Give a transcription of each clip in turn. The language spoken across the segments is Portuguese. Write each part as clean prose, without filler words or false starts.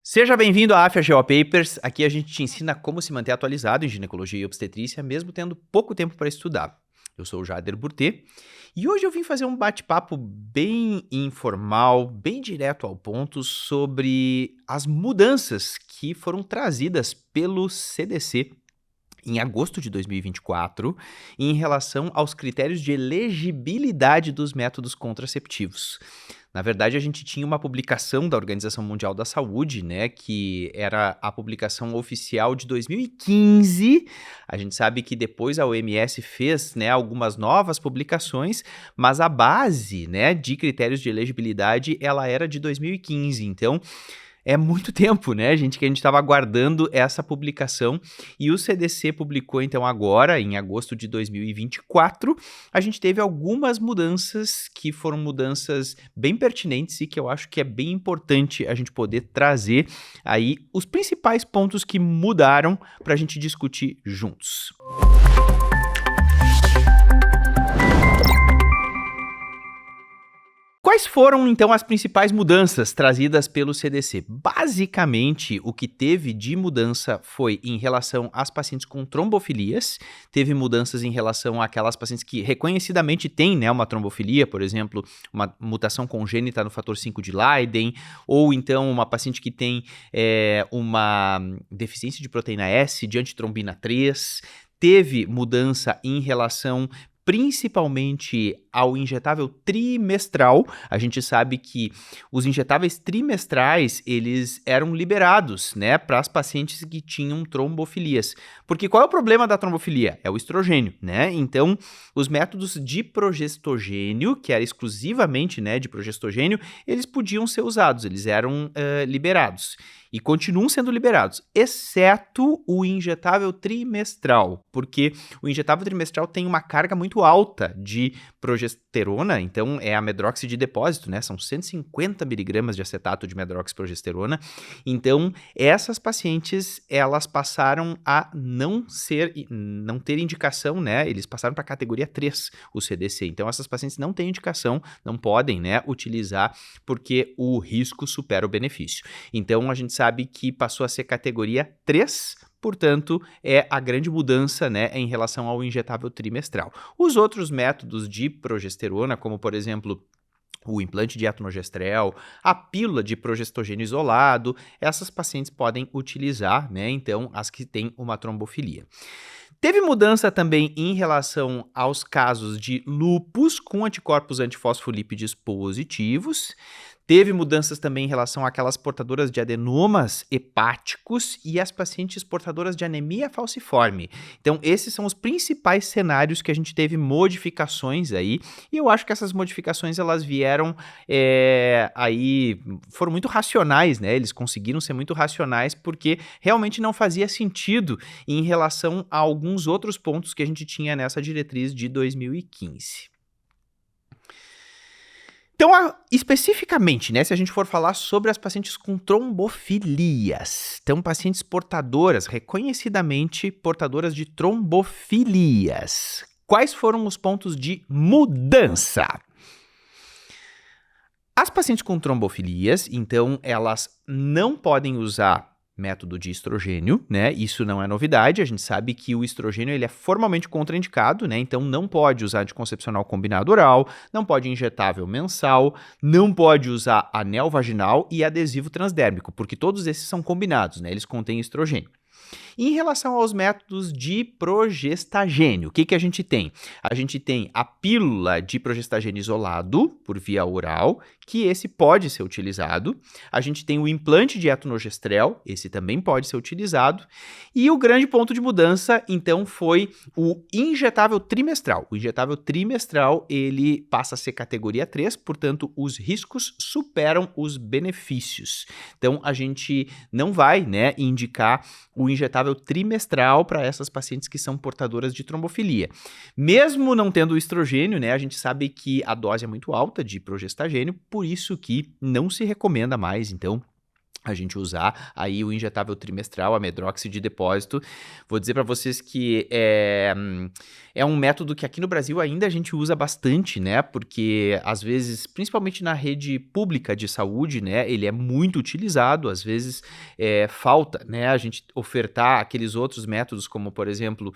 Seja bem-vindo à AFIA Geo Papers. Aqui a gente te ensina como se manter atualizado em ginecologia e obstetrícia, mesmo tendo pouco tempo para estudar. Eu sou o Jader Burtê e hoje eu vim fazer um bate-papo bem informal, bem direto ao ponto sobre as mudanças que foram trazidas pelo CDC em agosto de 2024 em relação aos critérios de elegibilidade dos métodos contraceptivos. Na verdade, a gente tinha uma publicação da Organização Mundial da Saúde, né, que era a publicação oficial de 2015. A gente sabe que depois a OMS fez, né, algumas novas publicações, mas a base, né, de critérios de elegibilidade, ela era de 2015. Então, é muito tempo, né, gente, que a gente estava aguardando essa publicação e o CDC publicou, então, agora, em agosto de 2024, a gente teve algumas mudanças que foram mudanças bem pertinentes e que eu acho que é bem importante a gente poder trazer aí os principais pontos que mudaram para a gente discutir juntos. Quais foram, então, as principais mudanças trazidas pelo CDC? Basicamente, o que teve de mudança foi em relação às pacientes com trombofilias, teve mudanças em relação àquelas pacientes que reconhecidamente têm, né, uma trombofilia, por exemplo, uma mutação congênita no fator 5 de Leiden, ou então uma paciente que tem uma deficiência de proteína S de antitrombina 3, teve mudança em relação principalmente ao injetável trimestral. A gente sabe que os injetáveis trimestrais, eles eram liberados, né, para as pacientes que tinham trombofilias. Porque qual é o problema da trombofilia? É o estrogênio, né? Então, os métodos de progestogênio, que era exclusivamente, né, de progestogênio, eles podiam ser usados, eles eram liberados. E continuam sendo liberados, exceto o injetável trimestral, porque o injetável trimestral tem uma carga muito alta de progesterona, então é a medroxi de depósito, né? São 150 miligramas de acetato de medroxiprogesterona. Então, essas pacientes, elas passaram a não ter indicação, né? Eles passaram para a categoria 3, o CDC. Então, essas pacientes não têm indicação, não podem, né, utilizar, porque o risco supera o benefício. Então, a gente sabe que passou a ser categoria 3, portanto, é a grande mudança, né, em relação ao injetável trimestral. Os outros métodos de progesterona, como, por exemplo, o implante de etonogestrel, a pílula de progestogênio isolado, essas pacientes podem utilizar, né, então, as que têm uma trombofilia. Teve mudança também em relação aos casos de lúpus com anticorpos antifosfolípides positivos. Teve mudanças também em relação àquelas portadoras de adenomas hepáticos e as pacientes portadoras de anemia falciforme. Então, esses são os principais cenários que a gente teve modificações aí, e eu acho que essas modificações, elas vieram aí, foram muito racionais, né? Eles conseguiram ser muito racionais porque realmente não fazia sentido em relação a alguns outros pontos que a gente tinha nessa diretriz de 2015. Então, especificamente, né, se a gente for falar sobre as pacientes com trombofilias, então pacientes portadoras, reconhecidamente portadoras de trombofilias, quais foram os pontos de mudança? As pacientes com trombofilias, então, elas não podem usar método de estrogênio, né? Isso não é novidade, a gente sabe que o estrogênio, ele é formalmente contraindicado, né? Então não pode usar anticoncepcional combinado oral, não pode injetável mensal, não pode usar anel vaginal e adesivo transdérmico, porque todos esses são combinados, né? Eles contêm estrogênio. Em relação aos métodos de progestagênio, o que a gente tem? A gente tem a pílula de progestagênio isolado por via oral, que esse pode ser utilizado. A gente tem o implante de etonogestrel, esse também pode ser utilizado. E o grande ponto de mudança, então, foi o injetável trimestral. O injetável trimestral, ele passa a ser categoria 3, portanto, os riscos superam os benefícios. Então, a gente não vai, né, indicar o injetável trimestral para essas pacientes que são portadoras de trombofilia. Mesmo não tendo o estrogênio, né, a gente sabe que a dose é muito alta de progestagênio, por isso que não se recomenda mais, então, a gente usar aí o injetável trimestral, a medroxi de depósito. Vou dizer para vocês que é um método que aqui no Brasil ainda a gente usa bastante, né? Porque às vezes, principalmente na rede pública de saúde, né? Ele é muito utilizado, às vezes falta, né? A gente ofertar aqueles outros métodos, como por exemplo,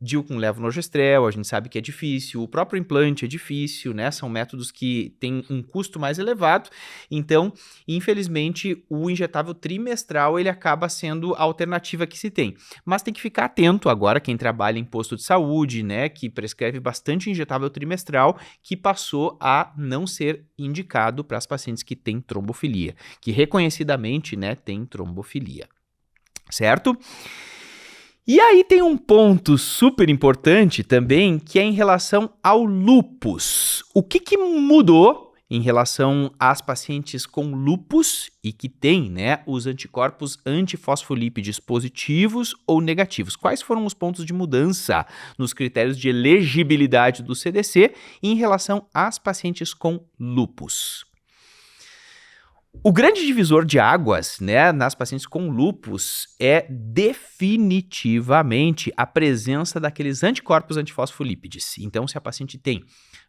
DIU com levonorgestrel, a gente sabe que é difícil, o próprio implante é difícil, né? São métodos que têm um custo mais elevado, então, infelizmente, o injetável trimestral ele acaba sendo a alternativa que se tem. Mas tem que ficar atento agora, quem trabalha em posto de saúde, né, que prescreve bastante injetável trimestral, que passou a não ser indicado para as pacientes que têm trombofilia, que reconhecidamente, né, têm trombofilia. Certo? E aí tem um ponto super importante também, que é em relação ao lúpus. O que mudou em relação às pacientes com lúpus e que têm, né, os anticorpos antifosfolípides positivos ou negativos? Quais foram os pontos de mudança nos critérios de elegibilidade do CDC em relação às pacientes com lúpus? O grande divisor de águas, né, nas pacientes com lúpus é definitivamente a presença daqueles anticorpos antifosfolípides. Então, se a paciente tem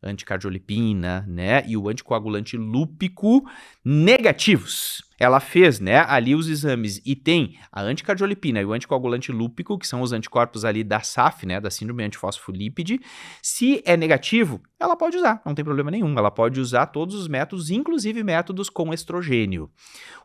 anticardiolipina, né, e o anticoagulante lúpico negativos, ela fez, né, ali os exames e tem a anticardiolipina e o anticoagulante lúpico, que são os anticorpos ali da SAF, né, da síndrome antifosfolípide. Se é negativo, ela pode usar, não tem problema nenhum. Ela pode usar todos os métodos, inclusive métodos com estrogênio.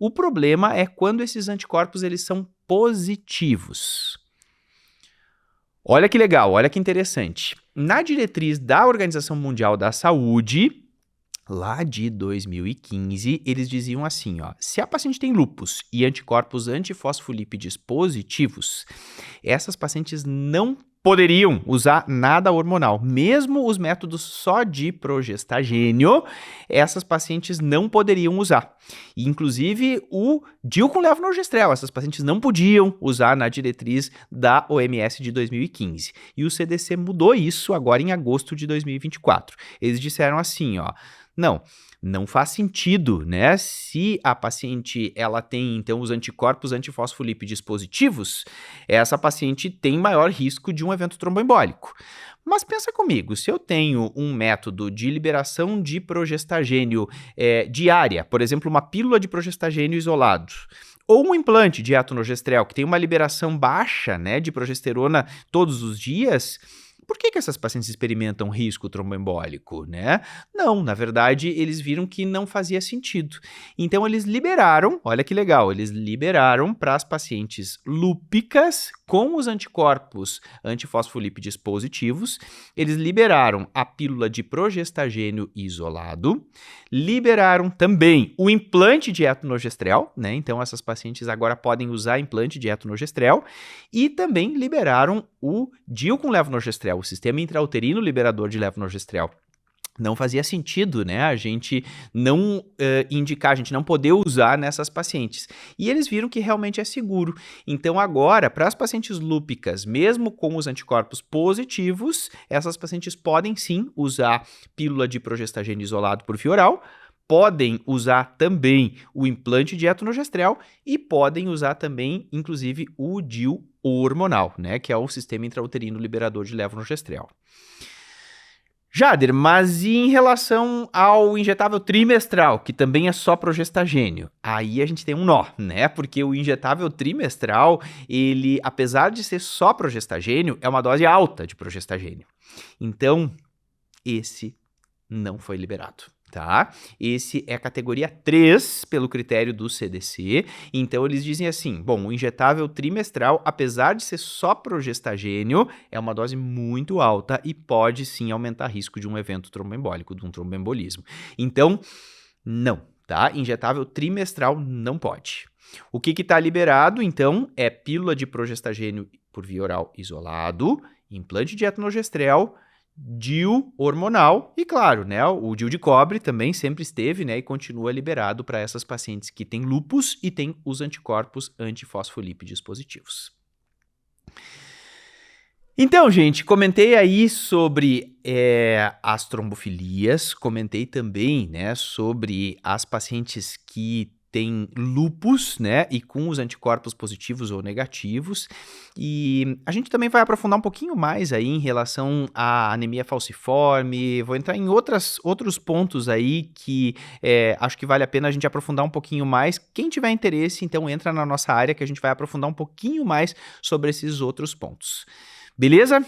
O problema é quando esses anticorpos eles são positivos. Olha que legal, olha que interessante. Na diretriz da Organização Mundial da Saúde, lá de 2015, eles diziam assim, ó, se a paciente tem lúpus e anticorpos antifosfolípides positivos, essas pacientes não poderiam usar nada hormonal. Mesmo os métodos só de progestagênio, essas pacientes não poderiam usar. E, inclusive, o DIU com levonorgestrel, essas pacientes não podiam usar na diretriz da OMS de 2015. E o CDC mudou isso agora em agosto de 2024. Eles disseram assim, ó, não faz sentido, né? Se a paciente ela tem, então, os anticorpos antifosfolípides positivos, essa paciente tem maior risco de um evento tromboembólico. Mas pensa comigo, se eu tenho um método de liberação de progestagênio diária, por exemplo, uma pílula de progestagênio isolado, ou um implante de etonogestrel, que tem uma liberação baixa, né, de progesterona todos os dias, por que essas pacientes experimentam risco tromboembólico, né? Não, na verdade, eles viram que não fazia sentido. Então, eles liberaram, olha que legal, eles liberaram para as pacientes lúpicas com os anticorpos antifosfolípides positivos, eles liberaram a pílula de progestagênio isolado, liberaram também o implante de etonogestrel, né? Então, essas pacientes agora podem usar implante de etonogestrel, e também liberaram o DIU com levonorgestrel, o sistema intrauterino liberador de levonorgestrel. Não fazia sentido, né, a gente não indicar, a gente não poder usar nessas pacientes. E eles viram que realmente é seguro. Então agora, para as pacientes lúpicas, mesmo com os anticorpos positivos, essas pacientes podem sim usar pílula de progestagênio isolado por via oral, podem usar também o implante de etonogestrel e podem usar também, inclusive, o DIU hormonal, né, que é o sistema intrauterino liberador de levonorgestrel. Jader, mas e em relação ao injetável trimestral, que também é só progestagênio? Aí a gente tem um nó, né? Porque o injetável trimestral, ele, apesar de ser só progestagênio, é uma dose alta de progestagênio. Então, esse não foi liberado. Tá? Esse é a categoria 3 pelo critério do CDC, então eles dizem assim, bom, o injetável trimestral, apesar de ser só progestagênio, é uma dose muito alta e pode sim aumentar risco de um evento tromboembólico, de um tromboembolismo. Então, não, tá? Injetável trimestral não pode. O que está liberado, então, é pílula de progestagênio por via oral isolado, implante de etonogestrel, DIU hormonal e, claro, né, o DIU de cobre também sempre esteve, né, e continua liberado para essas pacientes que têm lúpus e têm os anticorpos antifosfolípides positivos. Então, gente, comentei aí sobre as trombofilias, comentei também, né, sobre as pacientes que tem lupus, né, e com os anticorpos positivos ou negativos, e a gente também vai aprofundar um pouquinho mais aí em relação à anemia falciforme, vou entrar em outros pontos aí que acho que vale a pena a gente aprofundar um pouquinho mais. Quem tiver interesse, então entra na nossa área que a gente vai aprofundar um pouquinho mais sobre esses outros pontos. Beleza?